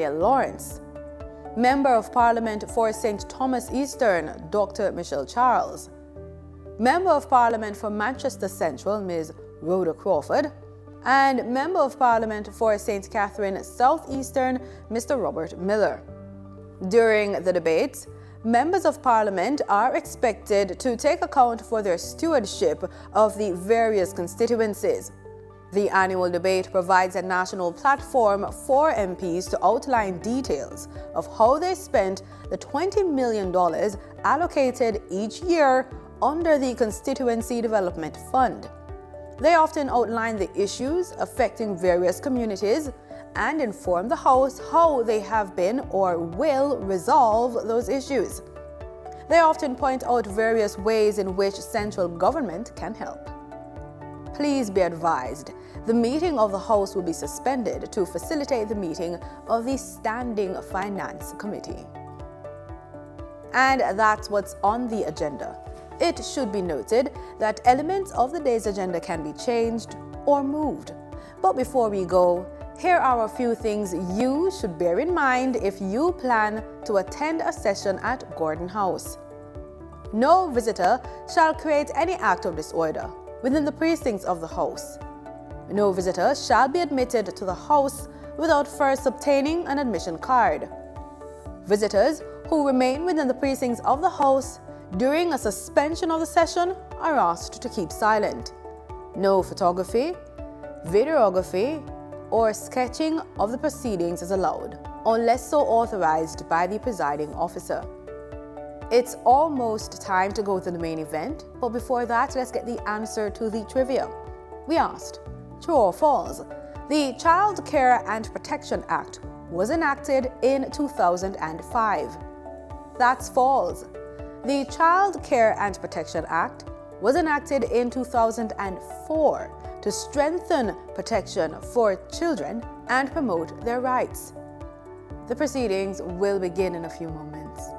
Lawrence. Member of Parliament for St. Thomas Eastern, Dr. Michelle Charles. Member of Parliament for Manchester Central, Ms. Rhoda Crawford. And Member of Parliament for St. Catherine South Eastern, Mr. Robert Miller. During the debates, members of Parliament are expected to take account for their stewardship of the various constituencies. The annual debate provides a national platform for MPs to outline details of how they spent the $20 million allocated each year under the Constituency Development Fund. They often outline the issues affecting various communities and inform the House how they have been or will resolve those issues. They often point out various ways in which central government can help. Please be advised, the meeting of the House will be suspended to facilitate the meeting of the Standing Finance Committee. And that's what's on the agenda. It should be noted that elements of the day's agenda can be changed or moved. But before we go, here are a few things you should bear in mind if you plan to attend a session at Gordon House. No visitor shall create any act of disorder within the precincts of the House. No visitor shall be admitted to the House without first obtaining an admission card. Visitors who remain within the precincts of the House during a suspension of the session are asked to keep silent. No photography, videography, or sketching of the proceedings is allowed, unless so authorized by the presiding officer. It's almost time to go to the main event, but before that, let's get the answer to the trivia. We asked, true or false, the Child Care and Protection Act was enacted in 2005. That's false. The Child Care and Protection Act was enacted in 2004 to strengthen protection for children and promote their rights. The proceedings will begin in a few moments.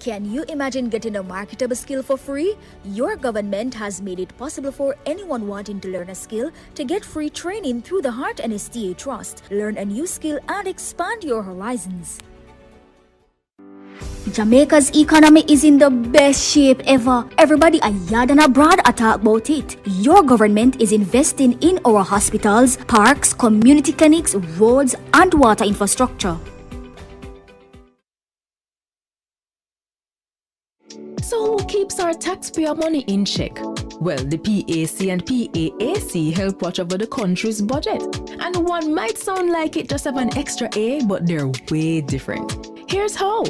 Can you imagine getting a marketable skill for free? Your government has made it possible for anyone wanting to learn a skill to get free training through the Heart and STA Trust. Learn a new skill and expand your horizons. Jamaica's economy is in the best shape ever. Everybody yard and abroad talk about it. Your government is investing in our hospitals, parks, community clinics, roads, and water infrastructure. So who keeps our taxpayer money in check? Well, the PAC and PAAC help watch over the country's budget. And one might sound like it just have an extra A, but they're way different. Here's how.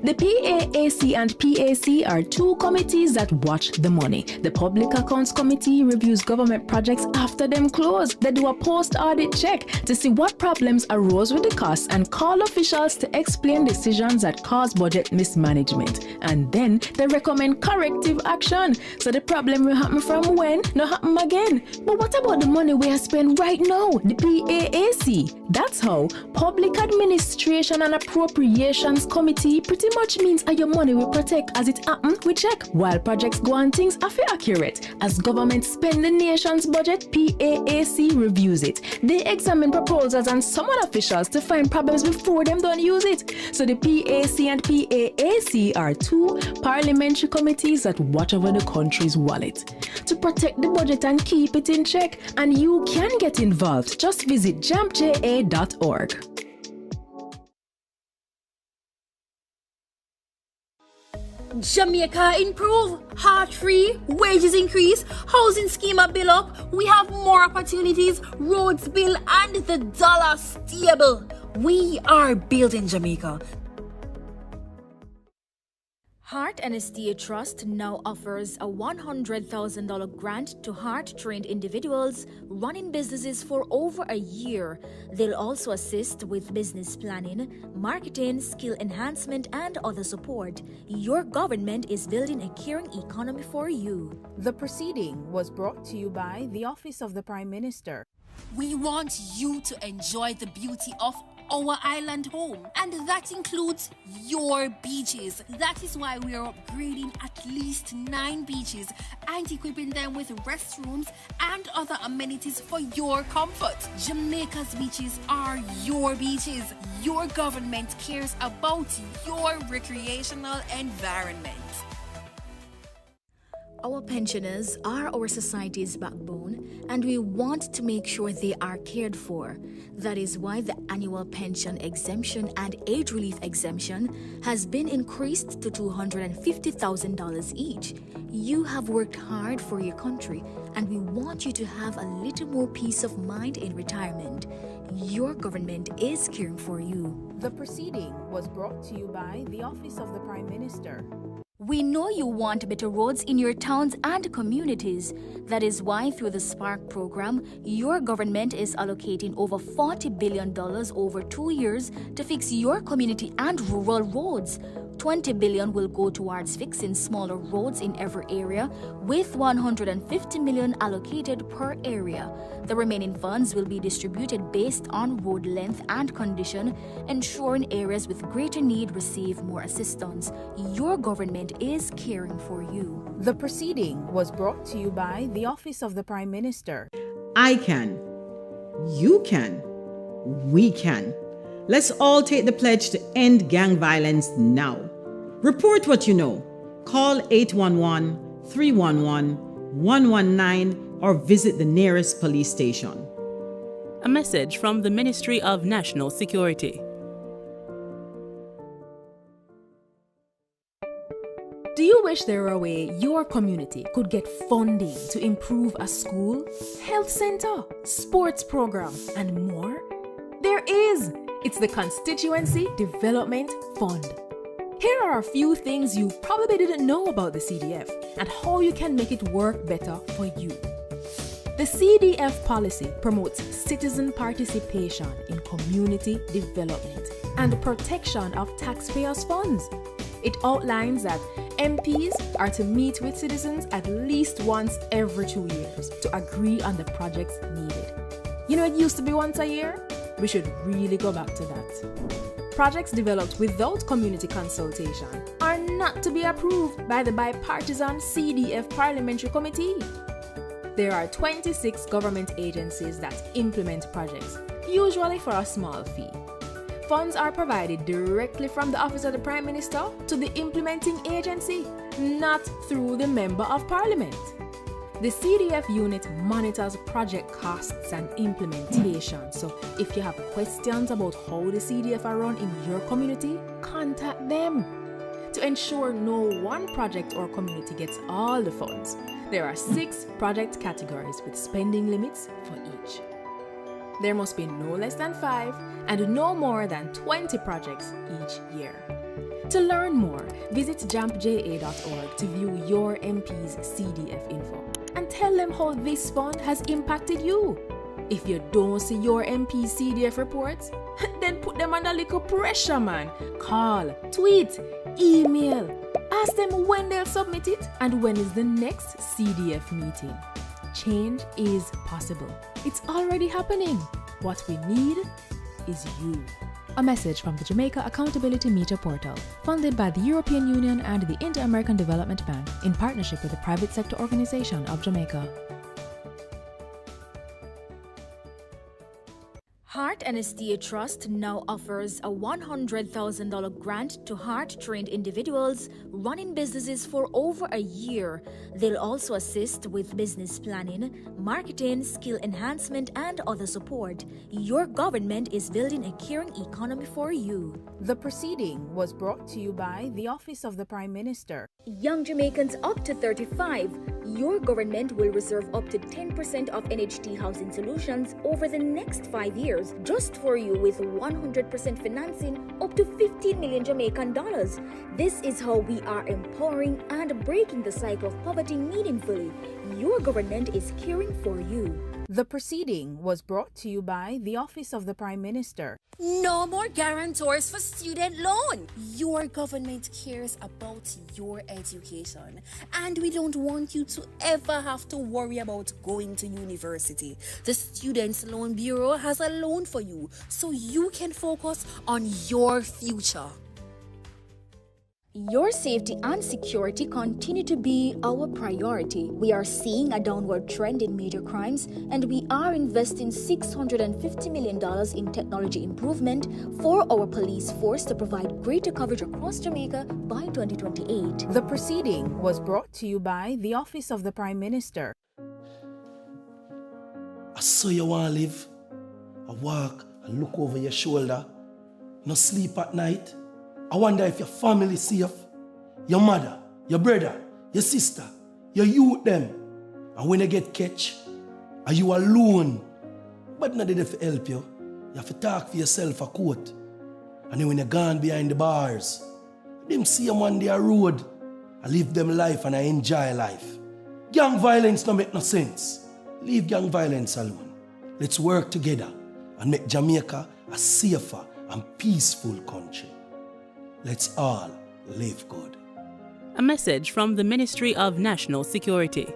The PAAC and PAC are two committees that watch the money. The Public Accounts Committee reviews government projects after them close. They do a post-audit check to see what problems arose with the costs and call officials to explain decisions that cause budget mismanagement. And then they recommend corrective action, so the problem will happen from when, not happen again. But what about the money we are spending right now, the PAAC? That's how Public Administration and Appropriations Committee pretty much means your money will protect as it happen, we check. While projects go on, things are accurate. As government spend the nation's budget, PAAC reviews it. They examine proposals and summon officials to find problems before them don't use it. So the PAC and PAAC are two parliamentary committees that watch over the country's wallet to protect the budget and keep it in check. And you can get involved. Just visit jampja.org. Jamaica improve, heart free, wages increase, housing scheme bill up, we have more opportunities, roads bill and the dollar stable. We are building Jamaica. Heart and Estate Trust now offers a $100,000 grant to heart-trained individuals running businesses for over a year. They'll also assist with business planning, marketing, skill enhancement, and other support. Your government is building a caring economy for you. The proceeding was brought to you by the Office of the Prime Minister. We want you to enjoy the beauty of our island home, and that includes your beaches. That is why we are upgrading at least 9 beaches and equipping them with restrooms and other amenities for your comfort. Jamaica's beaches are your beaches. Your government cares about your recreational environment. Our pensioners are our society's backbone, and we want to make sure they are cared for. That is why the annual pension exemption and age relief exemption has been increased to $250,000 each. You have worked hard for your country, and we want you to have a little more peace of mind in retirement. Your government is caring for you. The proceeding was brought to you by the Office of the Prime Minister. We know you want better roads in your towns and communities. That is why through the Spark program, your government is allocating over $40 billion over 2 years to fix your community and rural roads. $20 billion will go towards fixing smaller roads in every area, with $150 million allocated per area. The remaining funds will be distributed based on road length and condition, ensuring areas with greater need receive more assistance. Your government is caring for you. The proceeding was brought to you by the Office of the Prime Minister. I can. You can. We can. Let's all take the pledge to end gang violence now. Report what you know. Call 811-311-119 or visit the nearest police station. A message from the Ministry of National Security. Do you wish there were a way your community could get funding to improve a school, health center, sports program, and more? There is! It's the Constituency Development Fund. Here are a few things you probably didn't know about the CDF and how you can make it work better for you. The CDF policy promotes citizen participation in community development and the protection of taxpayers' funds. It outlines that MPs are to meet with citizens at least once every 2 years to agree on the projects needed. You know, it used to be once a year? We should really go back to that. Projects developed without community consultation are not to be approved by the bipartisan CDF Parliamentary Committee. There are 26 government agencies that implement projects, usually for a small fee. Funds are provided directly from the Office of the Prime Minister to the implementing agency, not through the Member of Parliament. The CDF unit monitors project costs and implementation, so if you have questions about how the CDF are run in your community, contact them. To ensure no one project or community gets all the funds, there are 6 project categories with spending limits for each. There must be no less than 5 and no more than 20 projects each year. To learn more, visit jampja.org to view your MP's CDF info and tell them how this fund has impacted you. If you don't see your MP's CDF reports, then put them under little pressure, man. Call, tweet, email. Ask them when they'll submit it and when is the next CDF meeting. Change is possible. It's already happening. What we need is you. A message from the Jamaica Accountability Meter Portal, funded by the European Union and the Inter-American Development Bank in partnership with the Private Sector Organization of Jamaica. Heart and Estate Trust now offers a $100,000 grant to heart-trained individuals running businesses for over a year. They'll also assist with business planning, marketing, skill enhancement, and other support. Your government is building a caring economy for you. The proceeding was brought to you by the Office of the Prime Minister. Young Jamaicans up to 35, your government will reserve up to 10% of NHT housing solutions over the next 5 years just for you with 100% financing up to 15 million Jamaican dollars. This is how we are empowering and breaking the cycle of poverty meaningfully. Your government is caring for you. The proceeding was brought to you by the Office of the Prime Minister. No more guarantors for student loan. Your government cares about your education, and we don't want you to ever have to worry about going to university. The Students' Loan Bureau has a loan for you so you can focus on your future. Your safety and security continue to be our priority. We are seeing a downward trend in major crimes, and we are investing $650 million in technology improvement for our police force to provide greater coverage across Jamaica by 2028. The proceeding was brought to you by the Office of the Prime Minister. I saw you want to live. I walk and look over your shoulder. No sleep at night. I wonder if your family is safe, your mother, your brother, your sister, your youth them. And when you get catch, are you alone? But not there to help you. You have to talk for yourself a court. And then when you're gone behind the bars, them see you on their road. I live them life and I enjoy life. Gang violence don't make no sense. Leave gang violence alone. Let's work together and make Jamaica a safer and peaceful country. Let's all live good. A message from the Ministry of National Security.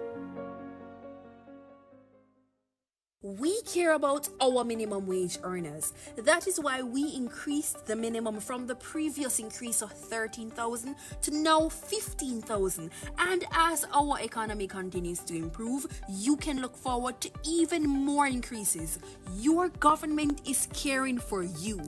We care about our minimum wage earners. That is why we increased the minimum from the previous increase of 13,000 to now 15,000. And as our economy continues to improve, you can look forward to even more increases. Your government is caring for you.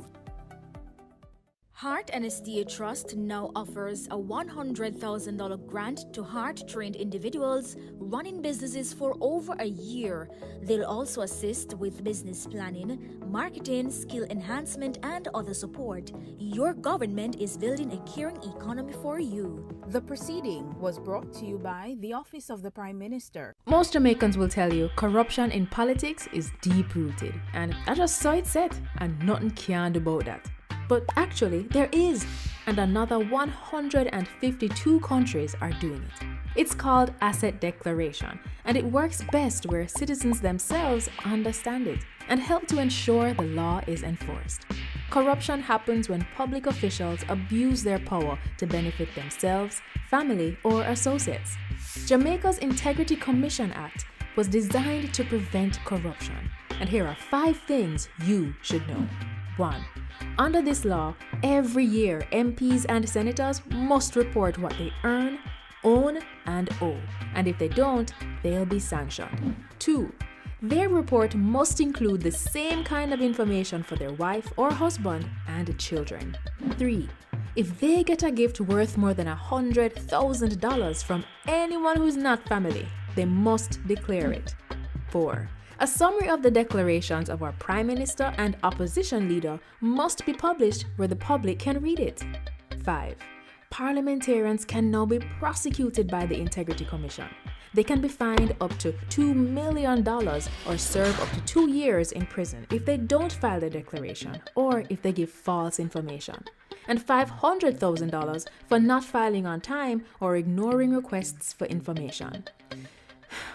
Heart and STA Trust now offers a $100,000 grant to heart-trained individuals running businesses for over a year. They'll also assist with business planning, marketing, skill enhancement, and other support. Your government is building a caring economy for you. The proceeding was brought to you by the Office of the Prime Minister. Most Jamaicans will tell you corruption in politics is deep-rooted, and I just saw it set, and nothing can do about that. But actually, there is, and another 152 countries are doing it. It's called asset declaration, and it works best where citizens themselves understand it and help to ensure the law is enforced. Corruption happens when public officials abuse their power to benefit themselves, family, or associates. Jamaica's Integrity Commission Act was designed to prevent corruption, and here are 5 things you should know. 1. Under this law, every year MPs and senators must report what they earn, own, and owe, and if they don't, they'll be sanctioned. 2. Their report must include the same kind of information for their wife or husband and children. 3. If they get a gift worth more than $100,000 from anyone who's not family, they must declare it. 4. A summary of the declarations of our Prime Minister and opposition leader must be published where the public can read it. 5. Parliamentarians can now be prosecuted by the Integrity Commission. They can be fined up to $2 million or serve up to 2 years in prison if they don't file their declaration or if they give false information, and $500,000 for not filing on time or ignoring requests for information.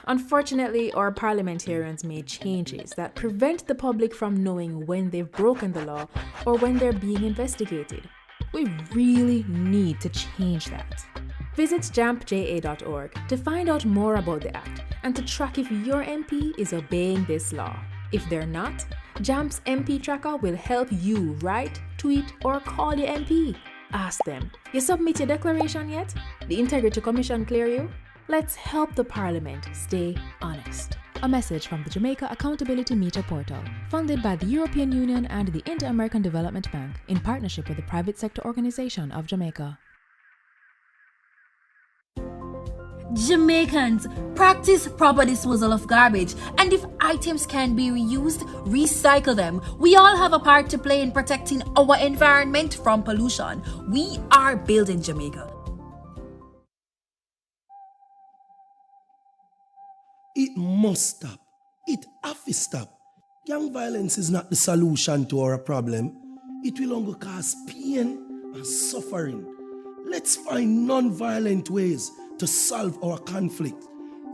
Unfortunately, our parliamentarians made changes that prevent the public from knowing when they've broken the law or when they're being investigated. We really need to change that. Visit jampja.org to find out more about the act and to track if your MP is obeying this law. If they're not, JAMP's MP Tracker will help you write, tweet, or call your MP. Ask them, you submit your declaration yet? The Integrity Commission clear you? Let's help the Parliament stay honest. A message from the Jamaica Accountability Meter Portal, funded by the European Union and the Inter-American Development Bank in partnership with the Private Sector Organization of Jamaica. Jamaicans, practice proper disposal of garbage, and if items can be reused, recycle them. We all have a part to play in protecting our environment from pollution. We are building Jamaica. It must stop. It have to stop. Gang violence is not the solution to our problem. It will only cause pain and suffering. Let's find non-violent ways to solve our conflict.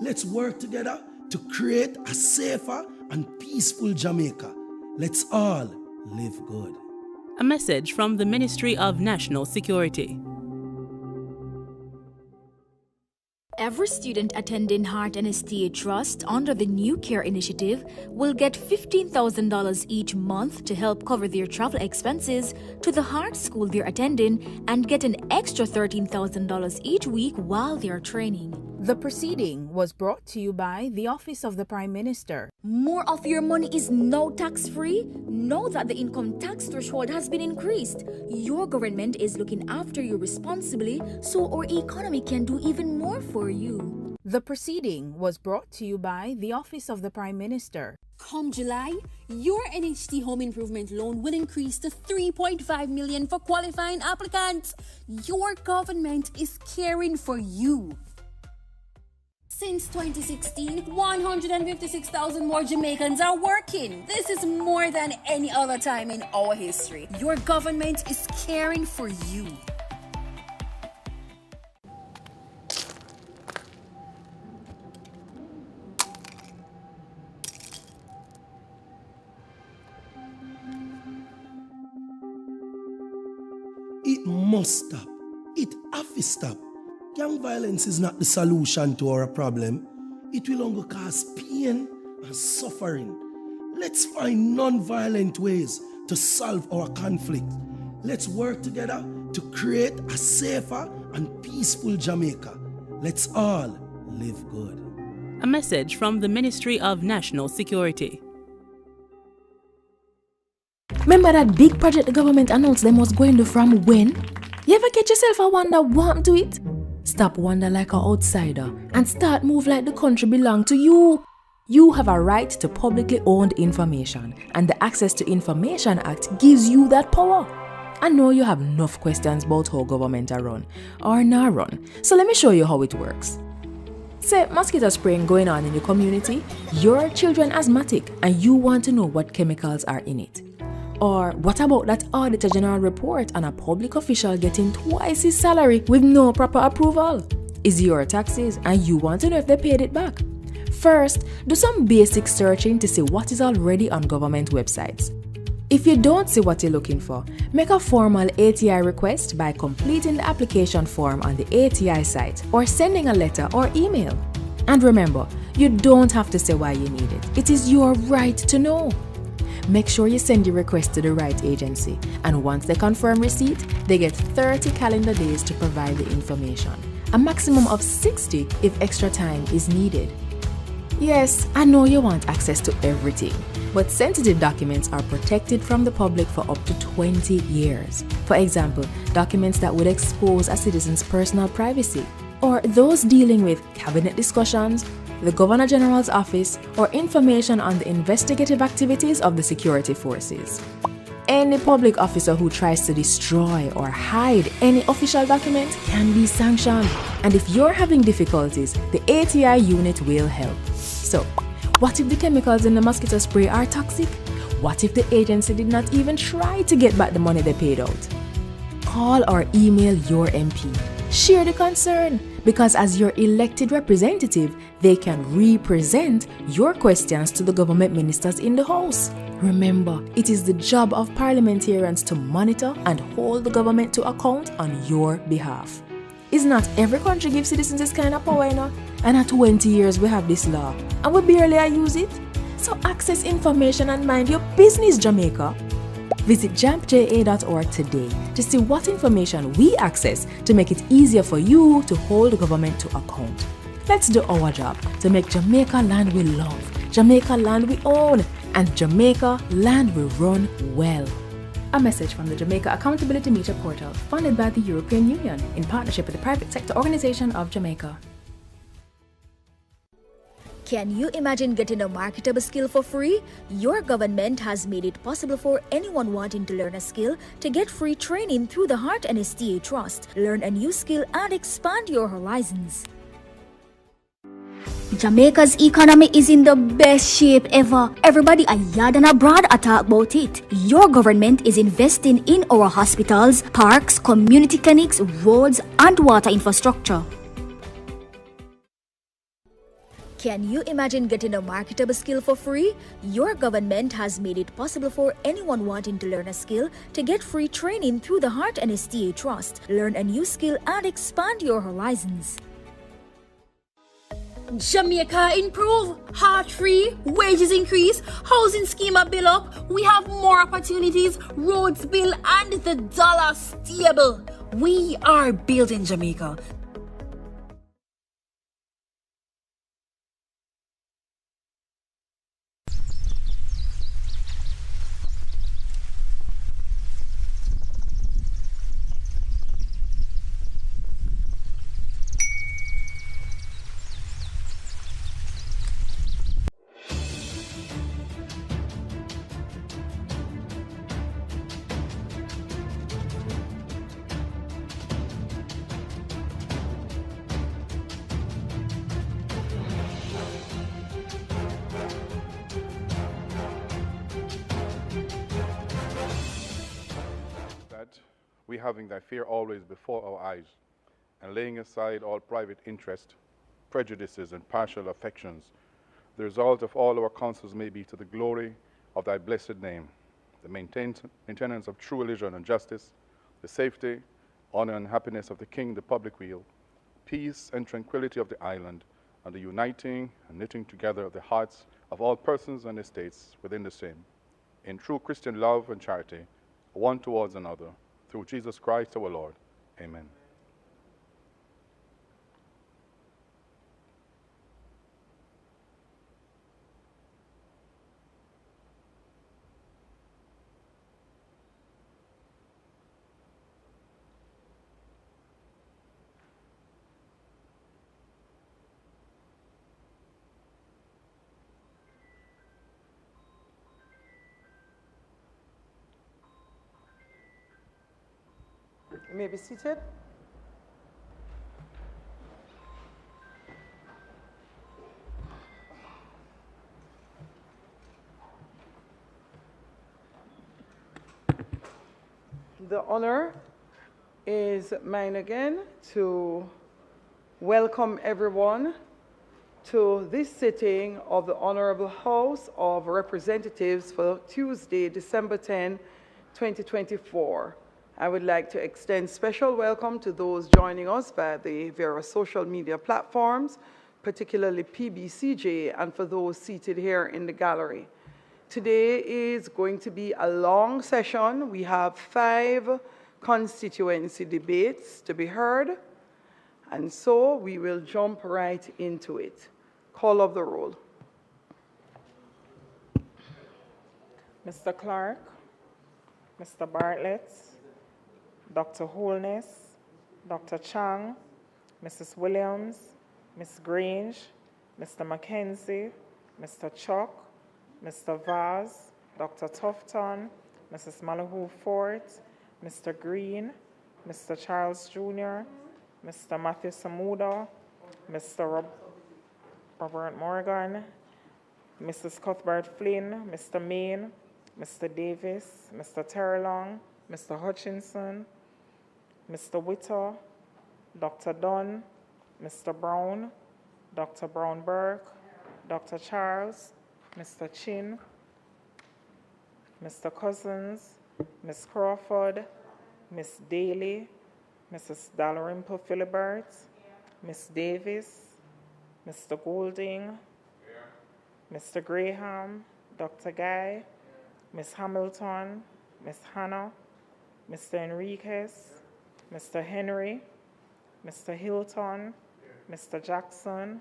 Let's work together to create a safer and peaceful Jamaica. Let's all live good. A message from the Ministry of National Security. Every student attending Heart and STA Trust under the New Care Initiative will get $15,000 each month to help cover their travel expenses to the Heart School they're attending and get an extra $13,000 each week while they're training. The proceeding was brought to you by the Office of the Prime Minister. More of your money is now tax-free? Know that the income tax threshold has been increased. Your government is looking after you responsibly so our economy can do even more for you. The proceeding was brought to you by the Office of the Prime Minister. Come July, your NHT home improvement loan will increase to $3.5 million for qualifying applicants. Your government is caring for you. Since 2016, 156,000 more Jamaicans are working. This is more than any other time in our history. Your government is caring for you. It must stop. It have to stop. Gang violence is not the solution to our problem. It will only cause pain and suffering. Let's find non-violent ways to solve our conflict. Let's work together to create a safer and peaceful Jamaica. Let's all live good. A message from the Ministry of National Security. Remember that big project the government announced them was going to from when? You ever catch yourself and wonder what happened to it? Stop wonder like an outsider and start move like the country belong to you. You have a right to publicly owned information, and the Access to Information Act gives you that power. I know you have enough questions about how government are run or not run, so let me show you how it works. Say mosquito spraying going on in your community, your children asthmatic and you want to know what chemicals are in it. Or what about that Auditor General report on a public official getting twice his salary with no proper approval? Is your taxes and you want to know if they paid it back? First, do some basic searching to see what is already on government websites. If you don't see what you're looking for, make a formal ATI request by completing the application form on the ATI site or sending a letter or email. And remember, you don't have to say why you need it. It is your right to know. Make sure you send your request to the right agency, and once they confirm receipt, they get 30 calendar days to provide the information, a maximum of 60 if extra time is needed. Yes, I know you want access to everything, but sensitive documents are protected from the public for up to 20 years. For example, documents that would expose a citizen's personal privacy, or those dealing with cabinet discussions, the Governor General's office, or information on the investigative activities of the security forces. Any public officer who tries to destroy or hide any official document can be sanctioned. And if you're having difficulties, the ATI unit will help. So, what if the chemicals in the mosquito spray are toxic? What if the agency did not even try to get back the money they paid out? Call or email your MP. Share the concern, because as your elected representative, they can represent your questions to the government ministers in the House. Remember, it is the job of parliamentarians to monitor and hold the government to account on your behalf. Is not every country gives citizens this kind of power, you know? And at 20 years we have this law, and we barely use it. So access information and mind your business, Jamaica. Visit jampja.org today to see what information we access to make it easier for you to hold the government to account. Let's do our job to make Jamaica land we love, Jamaica land we own, and Jamaica land we run well. A message from the Jamaica Accountability Meter Portal, funded by the European Union in partnership with the Private Sector Organization of Jamaica. Can you imagine getting a marketable skill for free? Your government has made it possible for anyone wanting to learn a skill to get free training through the Heart and STA Trust. Learn a new skill and expand your horizons. Jamaica's economy is in the best shape ever. Everybody yard and abroad talk about it. Your government is investing in our hospitals, parks, community clinics, roads, and water infrastructure. Can you imagine getting a marketable skill for free? Your government has made it possible for anyone wanting to learn a skill to get free training through the Heart and STA Trust. Learn a new skill and expand your horizons. Jamaica improve, heart free, wages increase, housing scheme bill up, we have more opportunities, roads bill and the dollar stable. We are building Jamaica. We having thy fear always before our eyes, and laying aside all private interest, prejudices, and partial affections, the result of all our counsels may be to the glory of thy blessed name, the maintenance of true religion and justice, the safety, honor, and happiness of the king, the public weal, peace and tranquility of the island, and the uniting and knitting together of the hearts of all persons and estates within the same, in true Christian love and charity, one towards another, through Jesus Christ our Lord. Amen. You may be seated. The honor is mine again to welcome everyone to this sitting of the Honorable House of Representatives for Tuesday, December 10, 2024. I would like to extend special welcome to those joining us via the various social media platforms, particularly PBCJ, and for those seated here in the gallery. Today is going to be a long session. We have 5 constituency debates to be heard, and so we will jump right into it. Call of the roll. Mr. Clark, Mr. Bartlett, Dr. Holness, Dr. Chang, Mrs. Williams, Ms. Grange, Mr. Mackenzie, Mr. Chuck, Mr. Vaz, Dr. Tufton, Mrs. Malahoo Fort, Mr. Green, Mr. Charles Jr., Mr. Matthew Samuda, Mr. Robert Morgan, Mrs. Cuthbert Flynn, Mr. Main, Mr. Davis, Mr. Terrelong, Mr. Hutchinson, Mr. Witter, Dr. Dunn, Mr. Brown, Dr. Brown-Burke, Dr. Charles, Mr. Chin, Mr. Cousins, Ms. Crawford, Ms. Daly, Mrs. Dalrymple Philibert, Ms. Davis, Mr. Golding, Mr. Graham, Dr. Guy, Ms. Hamilton, Ms. Hannah, Mr. Enriquez, Mr. Henry, Mr. Hilton, Mr. Jackson,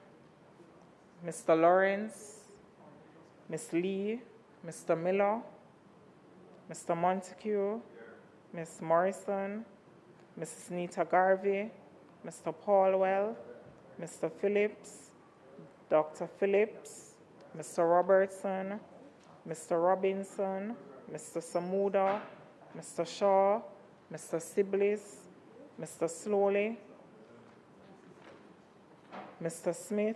Mr. Lawrence, Ms. Lee, Mr. Miller, Mr. Montague, Ms. Morrison, Mrs. Nita Garvey, Mr. Paulwell, Mr. Phillips, Dr. Phillips, Mr. Robertson, Mr. Robinson, Mr. Samuda, Mr. Shaw, Mr. Siblis, Mr. Slowly, Mr. Smith,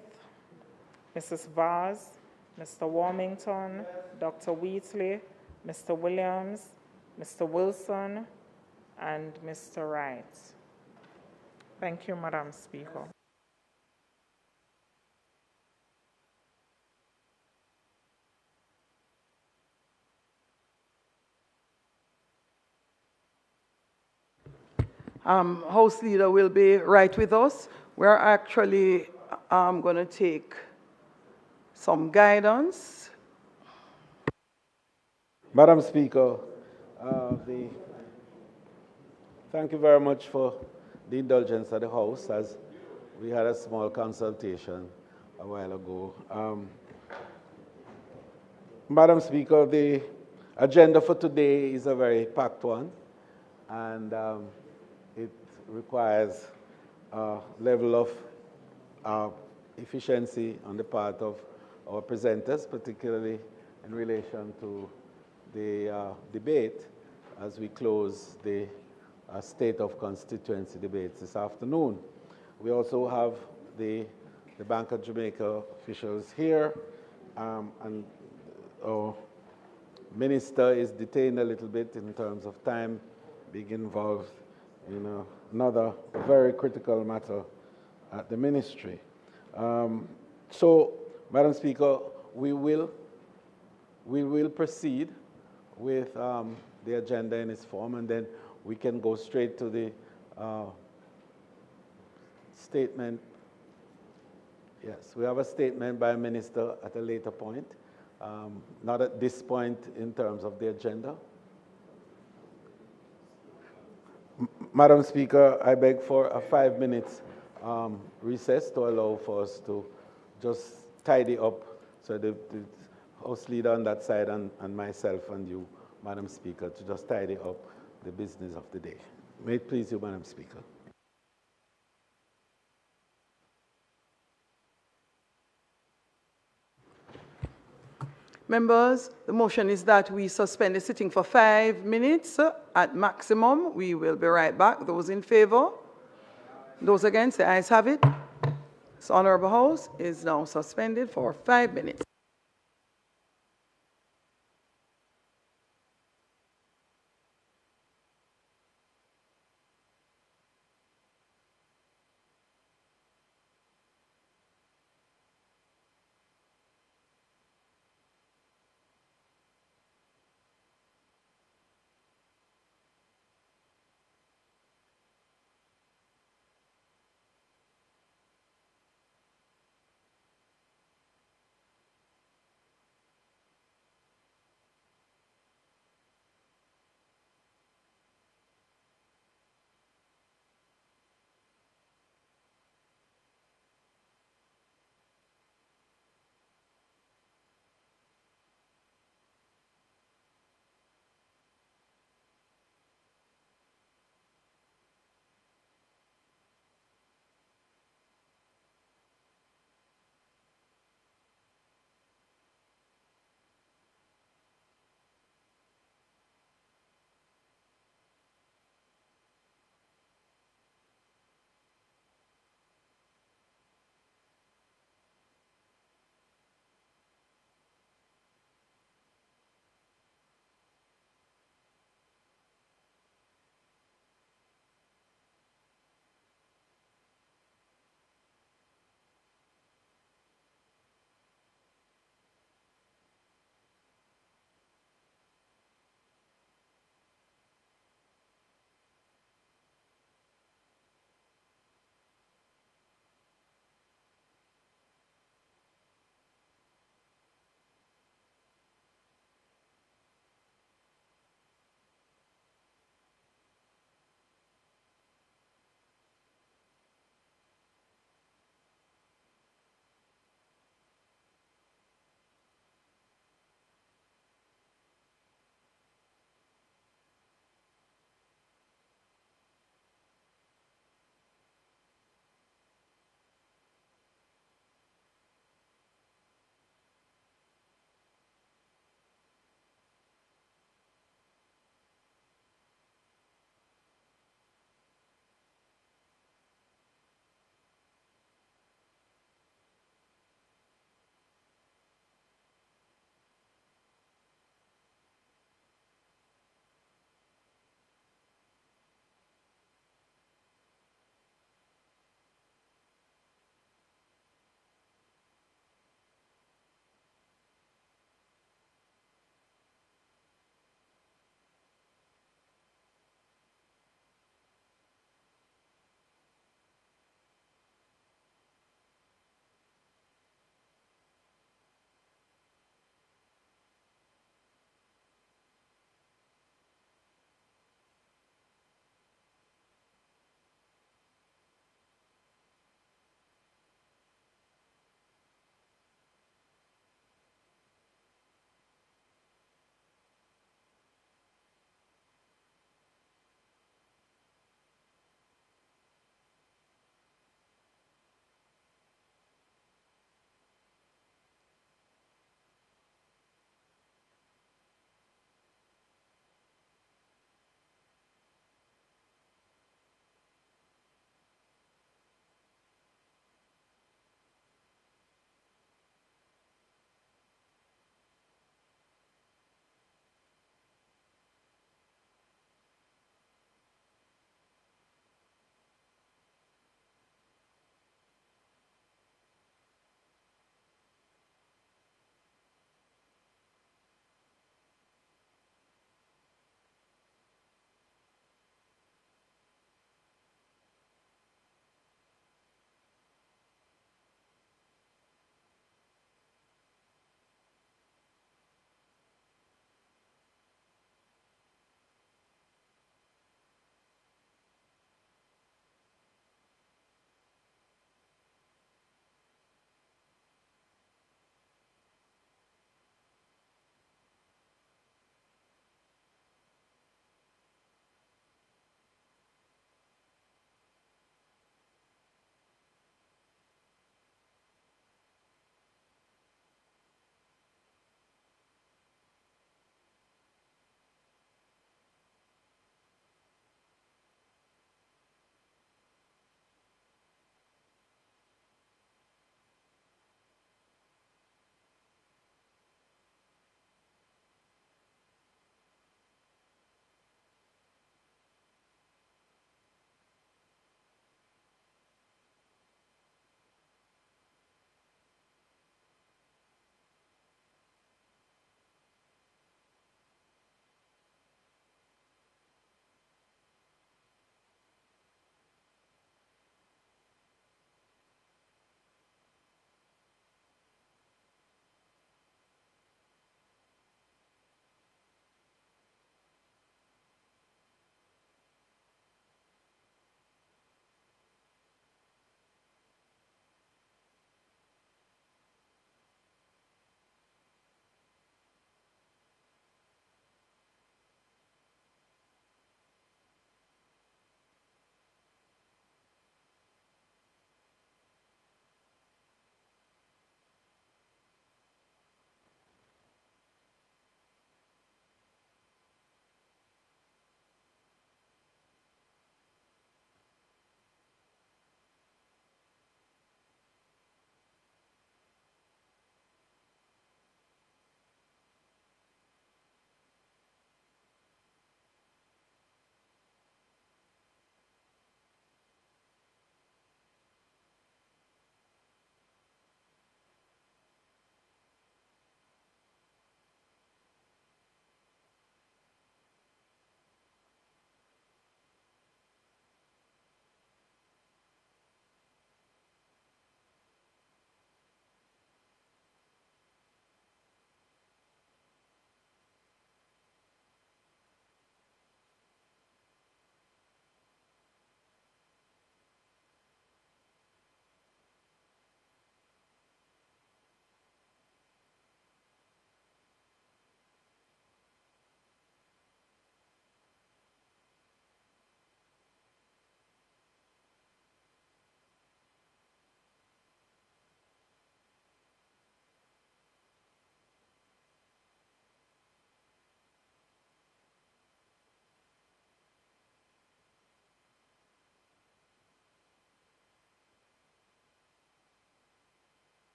Mrs. Vaz, Mr. Warmington, Dr. Wheatley, Mr. Williams, Mr. Wilson, and Mr. Wright. Thank you, Madam Speaker. House Leader will be right with us. We're actually going to take some guidance. Madam Speaker, thank you very much for the indulgence of the House, as we had a small consultation a while ago. Madam Speaker, the agenda for today is a very packed one, and it requires a level of efficiency on the part of our presenters, particularly in relation to the debate as we close the State of Constituency debates this afternoon. We also have the Bank of Jamaica officials here, and our minister is detained a little bit in terms of time being involved in another very critical matter at the ministry. So, Madam Speaker, we will proceed with the agenda in its form, and then we can go straight to the statement. Yes, we have a statement by a minister at a later point, not at this point in terms of the agenda. Madam Speaker, I beg for a 5 minutes recess to allow for us to just tidy up, so the House Leader on that side and myself and you, Madam Speaker, to just tidy up the business of the day. May it please you, Madam Speaker. Members, the motion is that we suspend the sitting for 5 minutes at maximum. We will be right back. Those in favor? Those against? The ayes have it. This Honorable House is now suspended for 5 minutes.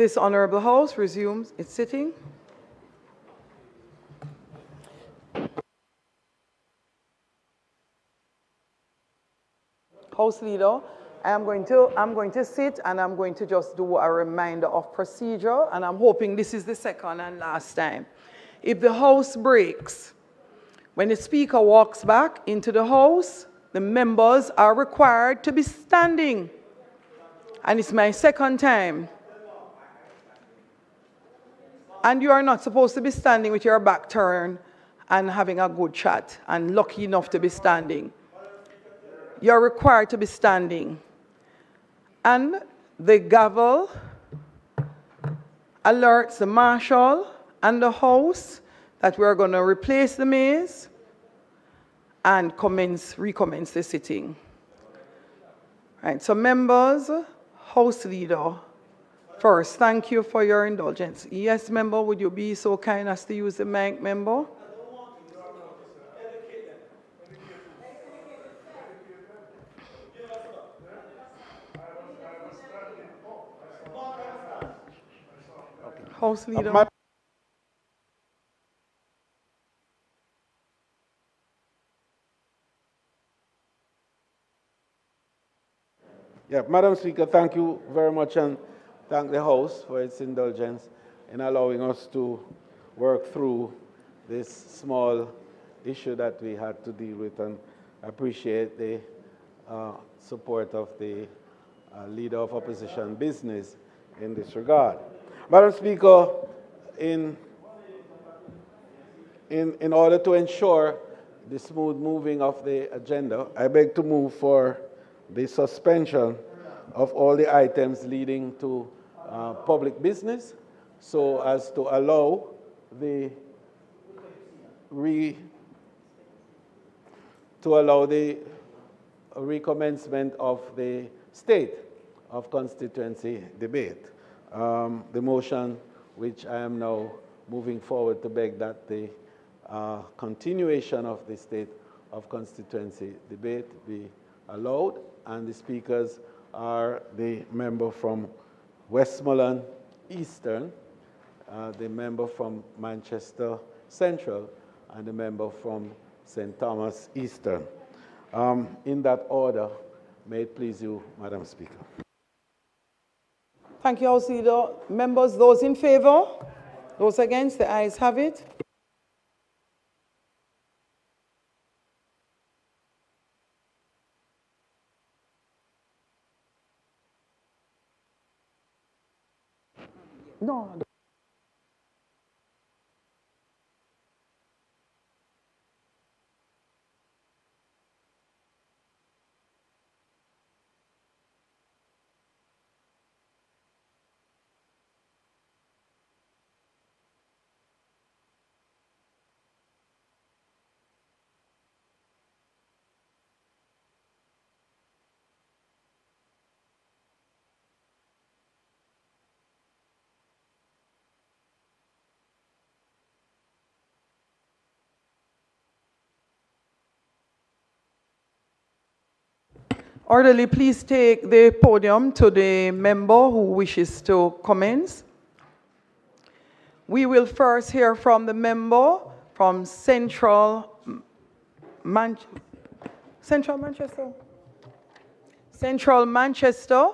This Honourable House resumes its sitting. House Leader, I'm going to sit and I'm going to just do a reminder of procedure, and I'm hoping this is the second and last time. If the House breaks, when the Speaker walks back into the House, the members are required to be standing. And it's my second time. And you are not supposed to be standing with your back turned and having a good chat and lucky enough to be standing. You're required to be standing. And the gavel alerts the Marshal and the House that we're going to replace the maze and recommence the sitting. Right, so members, House Leader, first, thank you for your indulgence. Yes, member, would you be so kind as to use the mic, member? House Leader. Yeah, Madam Speaker, thank you very much, and thank the House for its indulgence in allowing us to work through this small issue that we had to deal with, and appreciate the support of the Leader of Opposition Business in this regard. Madam Speaker, in order to ensure the smooth moving of the agenda, I beg to move for the suspension of all the items leading to public business, so as to allow the recommencement of the state of constituency debate. The motion which I am now moving forward to beg that the continuation of the state of constituency debate be allowed, and the speakers are the member from Westmoreland Eastern, the member from Manchester Central, and the member from St. Thomas Eastern. In that order, may it please you, Madam Speaker. Thank you, House Leader. Members, those in favor? Those against? The ayes have it. No. Orderly, please take the podium to the member who wishes to commence. We will first hear from the member from Central Manchester. Central Manchester.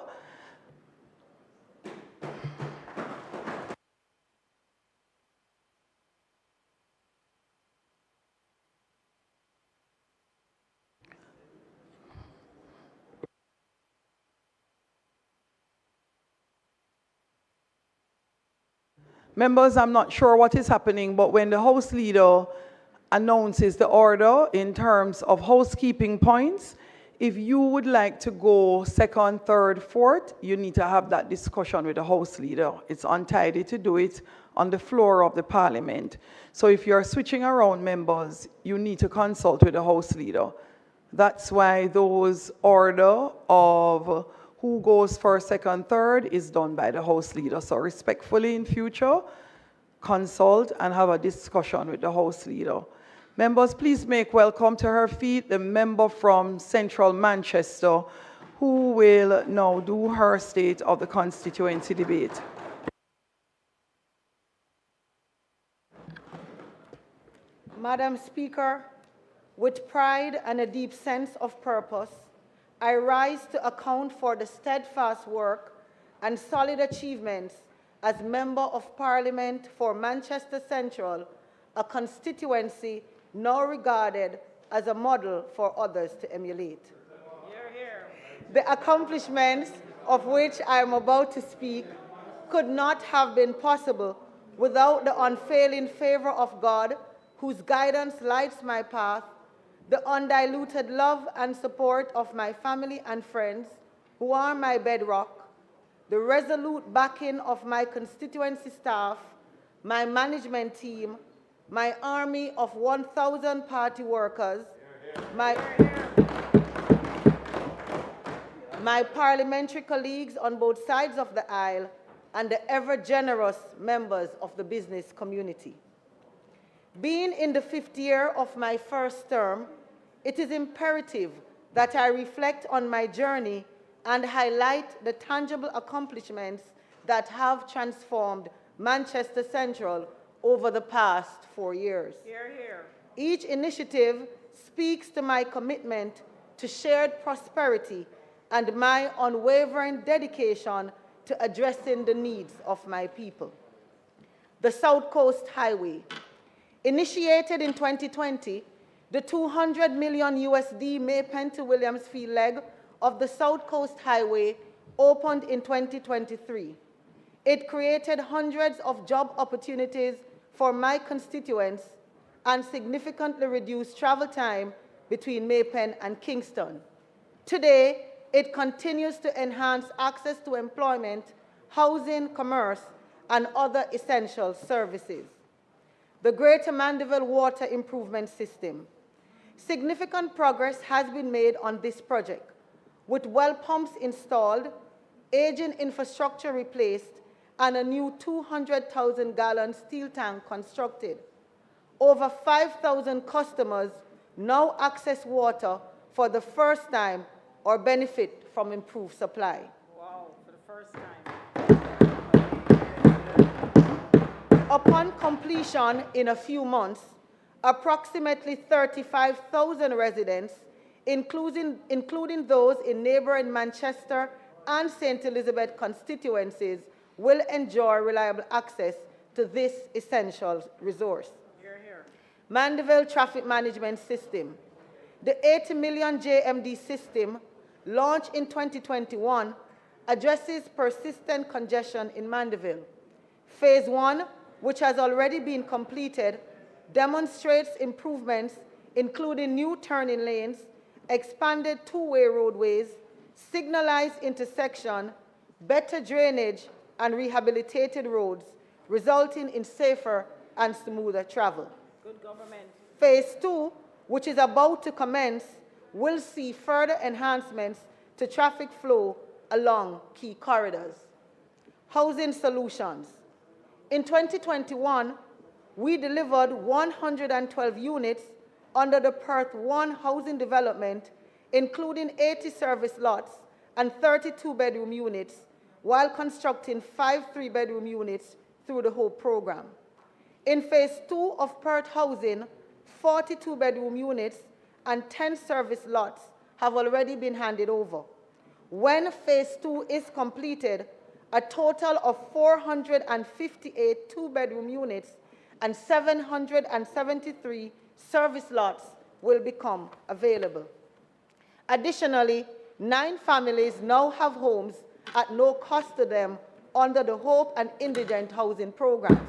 Members, I'm not sure what is happening, but when the House Leader announces the order in terms of housekeeping points, if you would like to go second, third, fourth, you need to have that discussion with the House Leader. It's untidy to do it on the floor of the Parliament. So if you're switching around, members, you need to consult with the House Leader. That's why those order of who goes first, second, third is done by the House Leader. So respectfully in future, consult and have a discussion with the House Leader. Members, please make welcome to her feet the member from Central Manchester, who will now do her state of the constituency debate. Madam Speaker, with pride and a deep sense of purpose, I rise to account for the steadfast work and solid achievements as Member of Parliament for Manchester Central, a constituency now regarded as a model for others to emulate. Hear, hear. The accomplishments of which I am about to speak could not have been possible without the unfailing favor of God, whose guidance lights my path, the undiluted love and support of my family and friends, who are my bedrock, the resolute backing of my constituency staff, my management team, my army of 1,000 party workers, my parliamentary colleagues on both sides of the aisle, and the ever-generous members of the business community. Being in the 5th year of my first term, it is imperative that I reflect on my journey and highlight the tangible accomplishments that have transformed Manchester Central over the past 4 years. Hear, hear. Each initiative speaks to my commitment to shared prosperity and my unwavering dedication to addressing the needs of my people. The South Coast Highway. Initiated in 2020, the $200 million USD Maypen to Williamsfield leg of the South Coast Highway opened in 2023. It created hundreds of job opportunities for my constituents and significantly reduced travel time between Maypen and Kingston. Today, it continues to enhance access to employment, housing, commerce, and other essential services. The Greater Mandeville Water Improvement System. Significant progress has been made on this project, with well pumps installed, aging infrastructure replaced, and a new 200,000-gallon steel tank constructed. Over 5,000 customers now access water for the first time or benefit from improved supply. Wow, for the first time. Upon completion in a few months, approximately 35,000 residents, including those in neighboring Manchester and St. Elizabeth constituencies, will enjoy reliable access to this essential resource. Hear, hear. Mandeville Traffic Management System. The 80 million JMD system, launched in 2021, addresses persistent congestion in Mandeville. Phase 1, which has already been completed, demonstrates improvements including new turning lanes, expanded two-way roadways, signalized intersection, better drainage, and rehabilitated roads, resulting in safer and smoother travel. Good government. Phase 2, which is about to commence, will see further enhancements to traffic flow along key corridors. Housing solutions. In 2021, we delivered 112 units under the Perth 1 housing development, including 80 service lots and 32 bedroom units, while constructing 5 3-bedroom units through the Hope program. In phase 2 of Perth housing, 42 bedroom units and 10 service lots have already been handed over. When phase 2 is completed, a total of 458 two-bedroom units and 773 service lots will become available. Additionally, 9 families now have homes at no cost to them under the Hope and Indigent housing programs,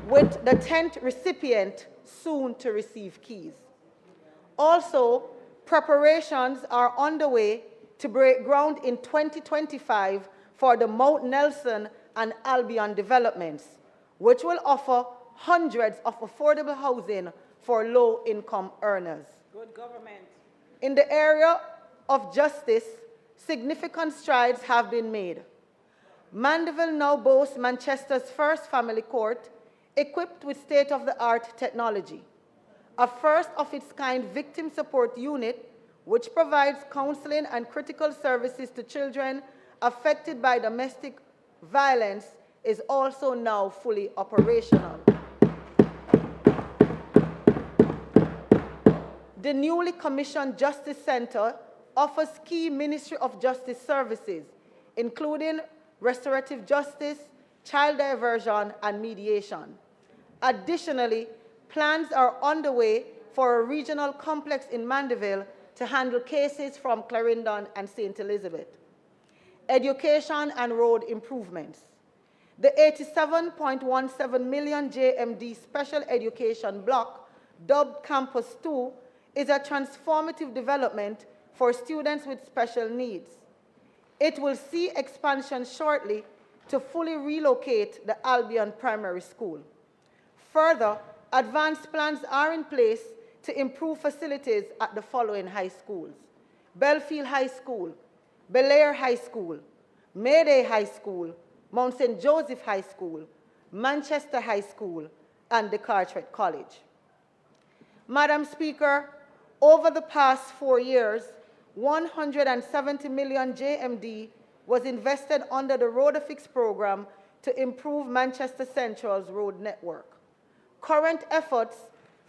with the 10th recipient soon to receive keys. Also, preparations are underway to break ground in 2025 for the Mount Nelson and Albion developments, which will offer hundreds of affordable housing for low-income earners. Good government. In the area of justice, significant strides have been made. Mandeville now boasts Manchester's first family court, equipped with state-of-the-art technology, a first-of-its-kind victim support unit which provides counseling and critical services to children affected by domestic violence is also now fully operational. The newly commissioned Justice Center offers key Ministry of Justice services, including restorative justice, child diversion, and mediation. Additionally, plans are underway for a regional complex in Mandeville to handle cases from Clarendon and St. Elizabeth. Education and road improvements. The 87.17 million JMD special education block, dubbed Campus 2, is a transformative development for students with special needs. It will see expansion shortly to fully relocate the Albion Primary School. Further, advanced plans are in place to improve facilities at the following high schools: Belfield High School, Belair High School, Mayday High School, Mount St. Joseph High School, Manchester High School, and the Carteret College. Madam Speaker, over the past 4 years, 170 million JMD was invested under the Rhoda Fix program to improve Manchester Central's road network. Current efforts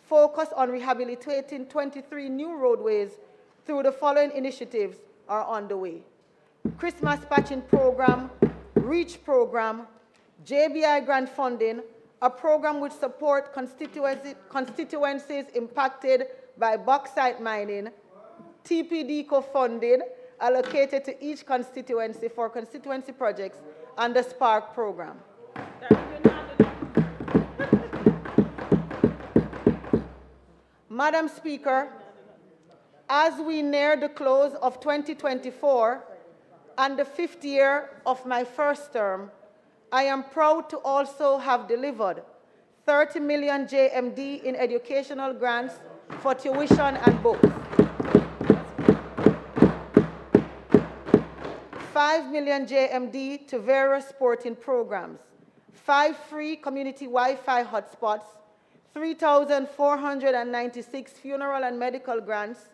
focus on rehabilitating 23 new roadways through the following initiatives are underway: Christmas Patching Program, REACH Program, JBI Grant Funding, a program which supports constituencies impacted by bauxite mining, TPD funding allocated to each constituency for constituency projects, and the SPARK program. Madam Speaker, as we near the close of 2024 and the 5th year of my first term, I am proud to also have delivered 30 million JMD in educational grants for tuition and books, 5 million JMD to various sporting programs, 5 free community Wi-Fi hotspots, 3,496 funeral and medical grants,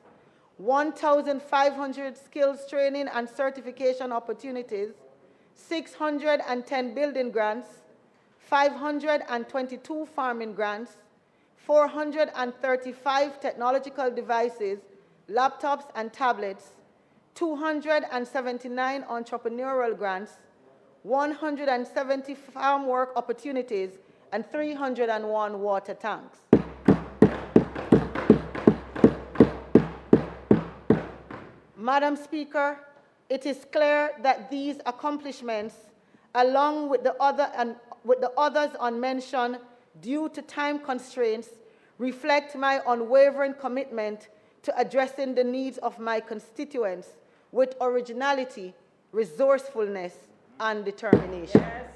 1,500 skills training and certification opportunities, 610 building grants, 522 farming grants, 435 technological devices, laptops and tablets, 279 entrepreneurial grants, 170 farm work opportunities, and 301 water tanks. Madam Speaker, it is clear that these accomplishments, along with the others unmentioned due to time constraints, reflect my unwavering commitment to addressing the needs of my constituents with originality, resourcefulness, and determination. Yes.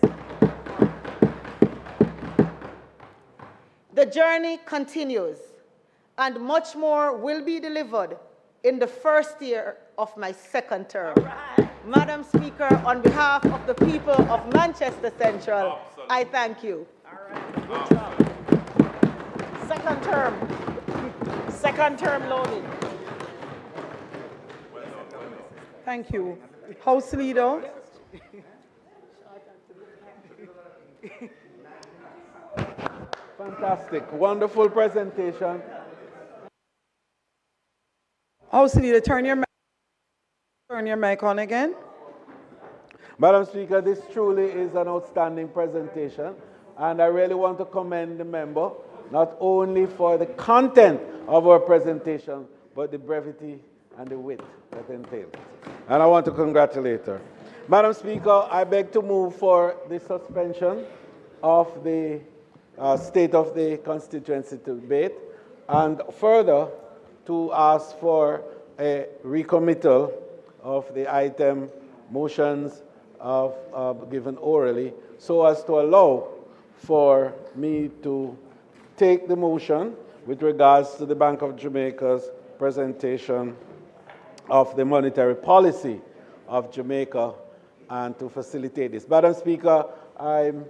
The journey continues, and much more will be delivered in the first year of my second term. Right. Madam Speaker, on behalf of the people of Manchester Central, I thank you. All right, good job. Second term loaded. Thank you. House Leader. Fantastic, wonderful presentation. House Leader, turn your mic on again. Madam Speaker, this truly is an outstanding presentation, and I really want to commend the member, not only for the content of our presentation, but the brevity and the wit that entails. And I want to congratulate her. Madam Speaker, I beg to move for the suspension of the State of the Constituency debate, and further to ask for a recommittal of the item motions given orally, so as to allow for me to take the motion with regards to the Bank of Jamaica's presentation of the monetary policy of Jamaica and to facilitate this. Madam Speaker, I'm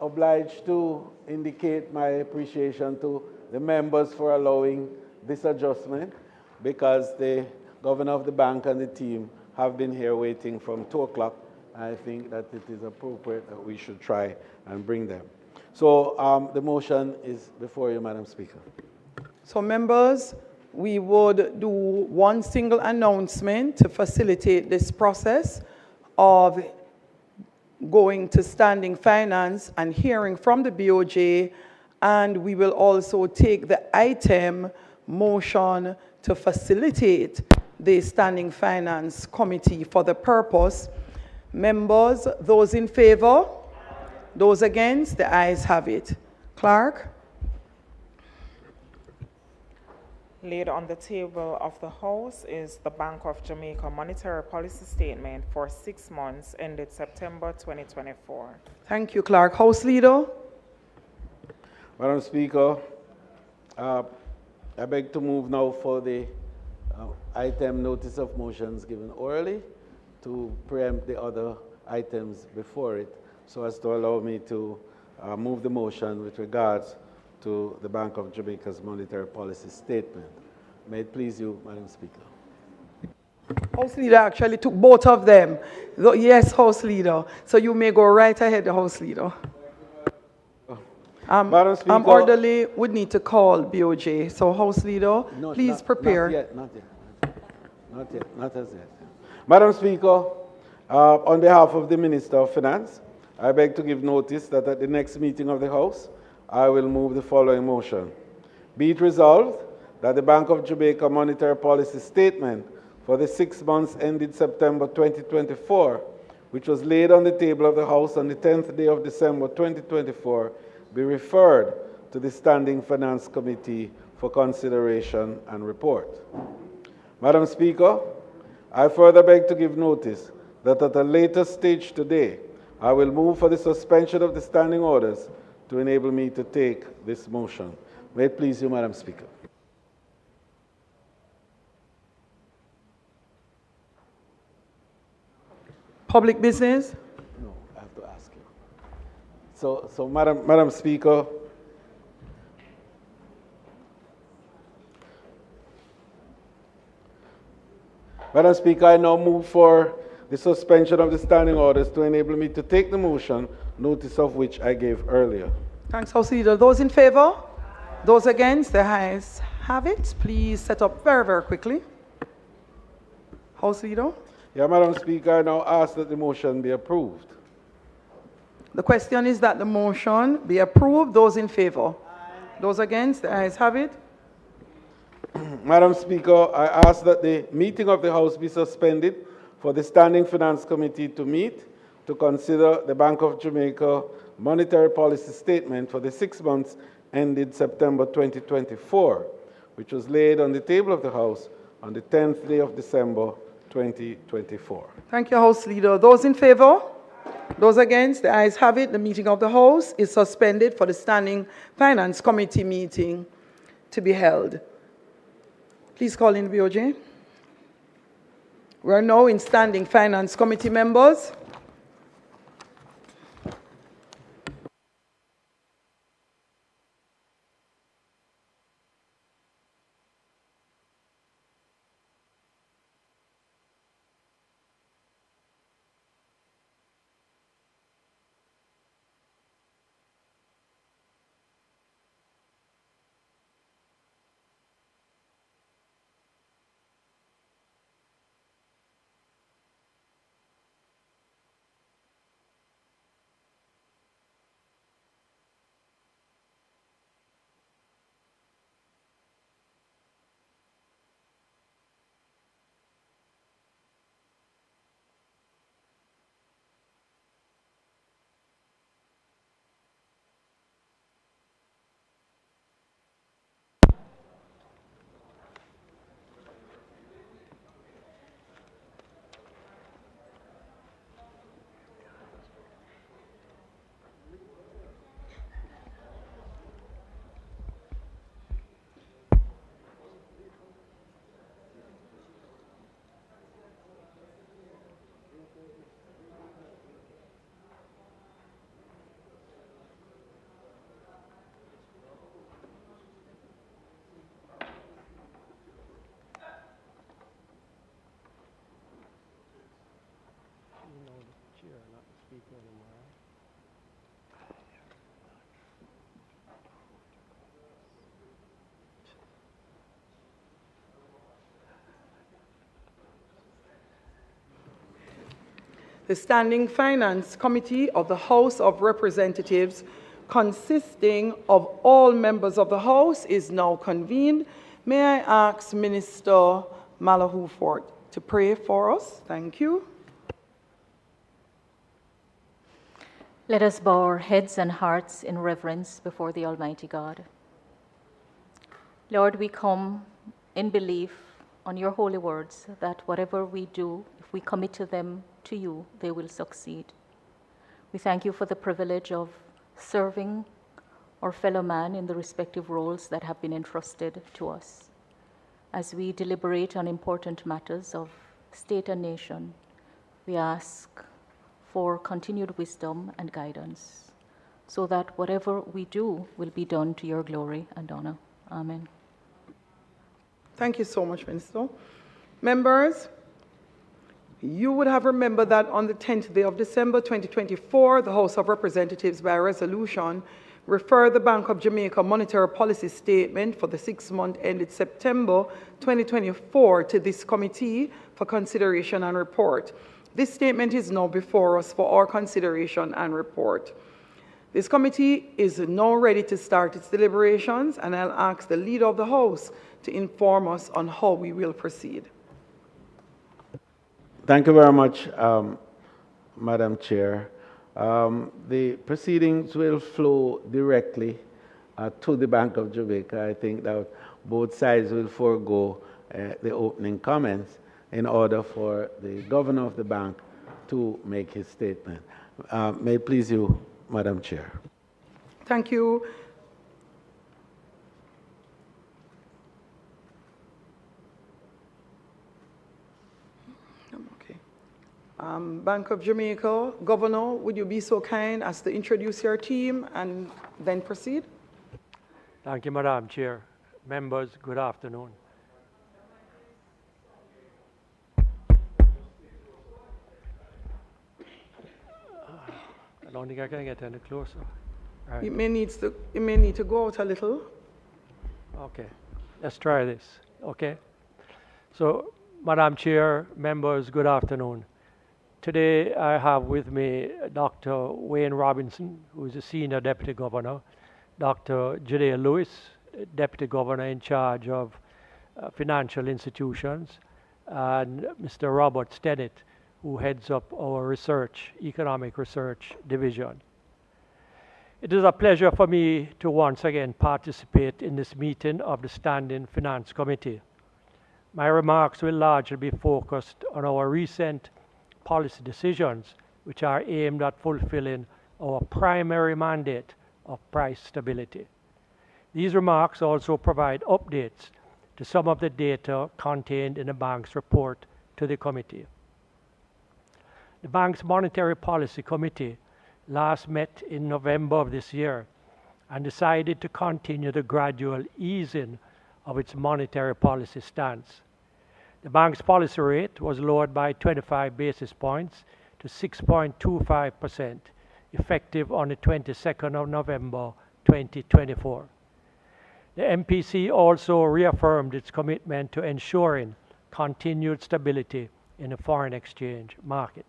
obliged to indicate my appreciation to the members for allowing this adjustment, because the governor of the bank and the team have been here waiting from 2 o'clock. I think that it is appropriate that we should try and bring them. So the motion is before you, Madam Speaker. So members, we would do one single announcement to facilitate this process of going to standing finance and hearing from the BOJ, and we will also take the item motion to facilitate the standing finance committee for the purpose. Members, those in favor? Those against? The ayes have it. Clerk? Laid on the table of the House is the Bank of Jamaica Monetary Policy Statement for 6 months ended September 2024. Thank you, Clerk. House Leader? Madam Speaker, I beg to move now for the item notice of motions given orally to preempt the other items before it, so as to allow me to move the motion with regards to the Bank of Jamaica's monetary policy statement. May it please you, Madam Speaker. House Leader actually took both of them. Yes, House Leader. So you may go right ahead, House Leader. Madam Speaker, orderly would need to call BOJ. So House Leader, please prepare. Not as yet. Madam Speaker, on behalf of the Minister of Finance, I beg to give notice that at the next meeting of the House, I will move the following motion. Be it resolved that the Bank of Jamaica Monetary Policy Statement for the 6 months ended September 2024, which was laid on the table of the House on the 10th day of December 2024, be referred to the Standing Finance Committee for consideration and report. Madam Speaker, I further beg to give notice that at a later stage today, I will move for the suspension of the standing orders to enable me to take this motion. May it please you, Madam Speaker. Public business? No, I have to ask you. So Madam Speaker, Madam Speaker, I now move for the suspension of the standing orders to enable me to take the motion, notice of which I gave earlier. Thanks, House Leader. Those in favor? Those against? The ayes have it. Please set up very, very quickly. House Leader? Yeah, Madam Speaker, I now ask that the motion be approved. The question is that the motion be approved. Those in favor? Those against? The ayes have it. Madam Speaker, I ask that the meeting of the House be suspended for the Standing Finance Committee to meet to consider the Bank of Jamaica monetary policy statement for the 6 months ended September 2024, which was laid on the table of the House on the 10th day of December 2024. Thank you, House Leader. Those in favor? Those against? The ayes have it. The meeting of the House is suspended for the Standing Finance Committee meeting to be held. Please call in the BOJ. We are now in Standing Finance Committee members. The Standing Finance Committee of the House of Representatives, consisting of all members of the House, is now convened. May I ask Minister Malahoo Fort to pray for us? Thank you. Let us bow our heads and hearts in reverence before the Almighty God. Lord, we come in belief on your holy words that whatever we do, if we commit to them to you, they will succeed. We thank you for the privilege of serving our fellow man in the respective roles that have been entrusted to us. As we deliberate on important matters of state and nation, we ask for continued wisdom and guidance, so that whatever we do will be done to your glory and honor. Amen. Thank you so much, Minister. Members, you would have remembered that on the 10th day of December 2024, the House of Representatives, by resolution, referred the Bank of Jamaica Monetary Policy Statement for the 6 months ended September 2024 to this committee for consideration and report. This statement is now before us for our consideration and report. This committee is now ready to start its deliberations, and I'll ask the leader of the House to inform us on how we will proceed. Thank you very much, Madam Chair. The proceedings will flow directly to the Bank of Jamaica. I think that both sides will forego the opening comments in order for the governor of the bank to make his statement. May it please you, Madam Chair. Thank you. Bank of Jamaica, Governor, would you be so kind as to introduce your team and then proceed? Thank you, Madam Chair. Members, good afternoon. I don't think I can get any closer. Right. It may need to go out a little. Okay, let's try this. Okay. So, Madam Chair, members, good afternoon. Today I have with me Dr. Wayne Robinson, who is a Senior Deputy Governor, Dr. Jadea Lewis, Deputy Governor in charge of financial institutions, and Mr. Robert Stennett, who heads up our economic research division. It is a pleasure for me to once again participate in this meeting of the Standing Finance Committee. My remarks will largely be focused on our recent policy decisions, which are aimed at fulfilling our primary mandate of price stability. These remarks also provide updates to some of the data contained in the bank's report to the committee. The bank's Monetary Policy Committee last met in November of this year and decided to continue the gradual easing of its monetary policy stance. The bank's policy rate was lowered by 25 basis points to 6.25%, effective on the 22nd of November 2024. The MPC also reaffirmed its commitment to ensuring continued stability in the foreign exchange market.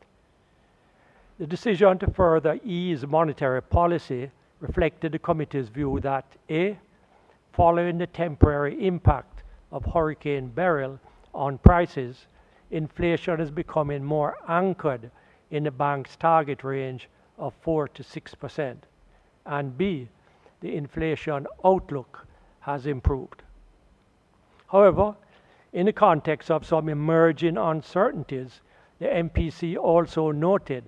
The decision to further ease monetary policy reflected the committee's view that A, following the temporary impact of Hurricane Beryl on prices, inflation is becoming more anchored in the bank's target range of 4 to 6%, and B, the inflation outlook has improved. However, in the context of some emerging uncertainties, the MPC also noted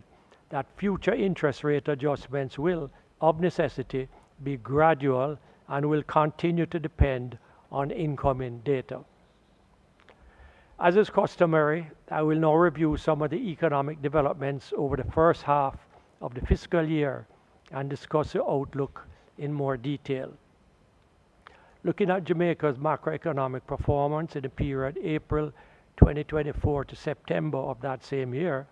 that future interest rate adjustments will, of necessity, be gradual and will continue to depend on incoming data. As is customary, I will now review some of the economic developments over the first half of the fiscal year and discuss the outlook in more detail. Looking at Jamaica's macroeconomic performance in the period April 2024 to September of that same year,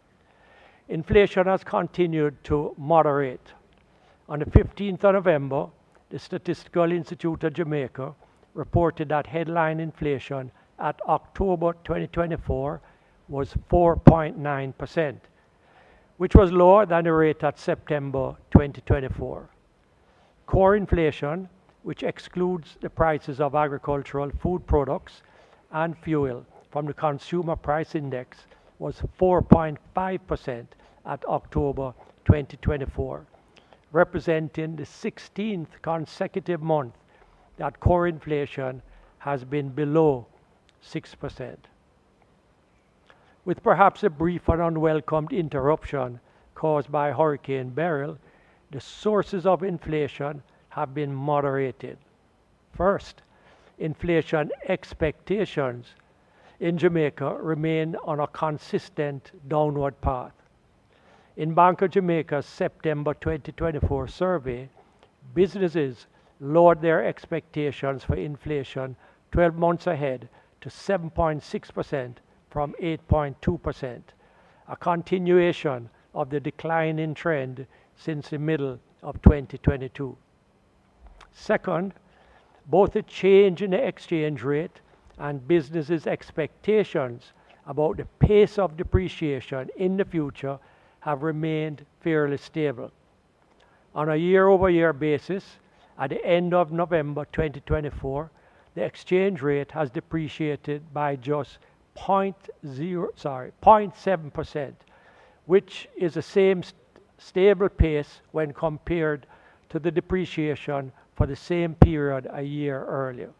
inflation has continued to moderate. On the 15th of November, the Statistical Institute of Jamaica reported that headline inflation at October 2024 was 4.9%, which was lower than the rate at September 2024. Core inflation, which excludes the prices of agricultural food products and fuel from the Consumer Price Index, was 4.5% at October 2024, representing the 16th consecutive month that core inflation has been below 6%. With perhaps a brief and unwelcomed interruption caused by Hurricane Beryl, the sources of inflation have been moderated. First, inflation expectations in Jamaica remain on a consistent downward path. In Bank of Jamaica's September 2024 survey, businesses lowered their expectations for inflation 12 months ahead to 7.6% from 8.2%, a continuation of the declining trend since the middle of 2022. Second, both a change in the exchange rate and businesses' expectations about the pace of depreciation in the future have remained fairly stable. On a year-over-year basis, at the end of November 2024, the exchange rate has depreciated by just 0.7%, which is the same stable pace when compared to the depreciation for the same period a year earlier.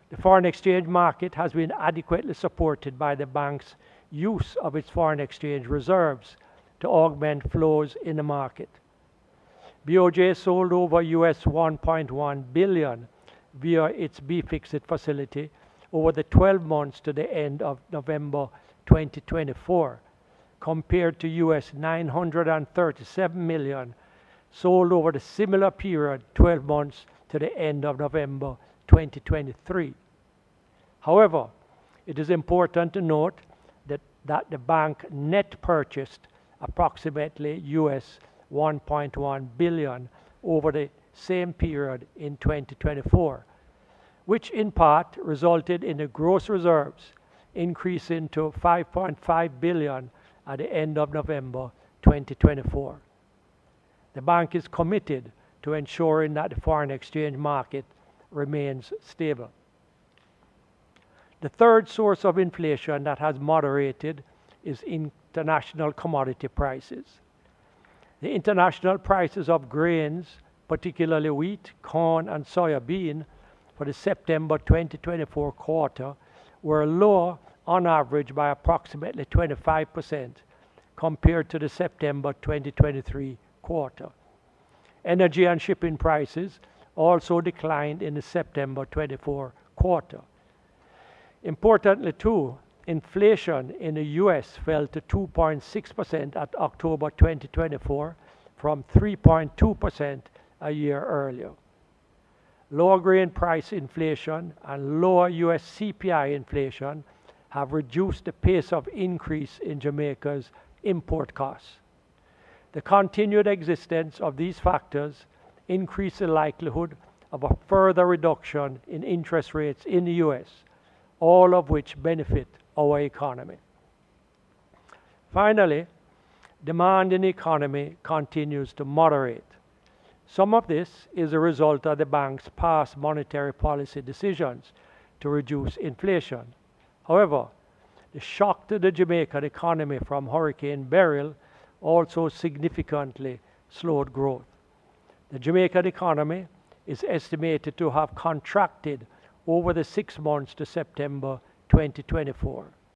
The foreign exchange market has been adequately supported by the bank's use of its foreign exchange reserves to augment flows in the market. BOJ sold over US $1.1 billion via its BFIXIT facility over the 12 months to the end of November 2024, compared to US $937 million sold over the similar period 12 months to the end of November 2023. However, it is important to note that the bank net purchased approximately US $1.1 billion over the same period in 2024, which in part resulted in the gross reserves increasing to $5.5 billion at the end of November 2024. The bank is committed to ensuring that the foreign exchange market remains stable. The third source of inflation that has moderated is international commodity prices. The international prices of grains, particularly wheat, corn, and soya bean, for the September 2024 quarter were lower on average by approximately 25% compared to the September 2023 quarter. Energy and shipping prices also declined in the September 24 quarter. Importantly too, inflation in the US fell to 2.6% at October 2024 from 3.2% a year earlier. Lower grain price inflation and lower US CPI inflation have reduced the pace of increase in Jamaica's import costs. The continued existence of these factors increase the likelihood of a further reduction in interest rates in the US, all of which benefit our economy. Finally, demand in the economy continues to moderate. Some of this is a result of the bank's past monetary policy decisions to reduce inflation. However, the shock to the Jamaican economy from Hurricane Beryl also significantly slowed growth. The Jamaican economy is estimated to have contracted over the 6 months to September 2024.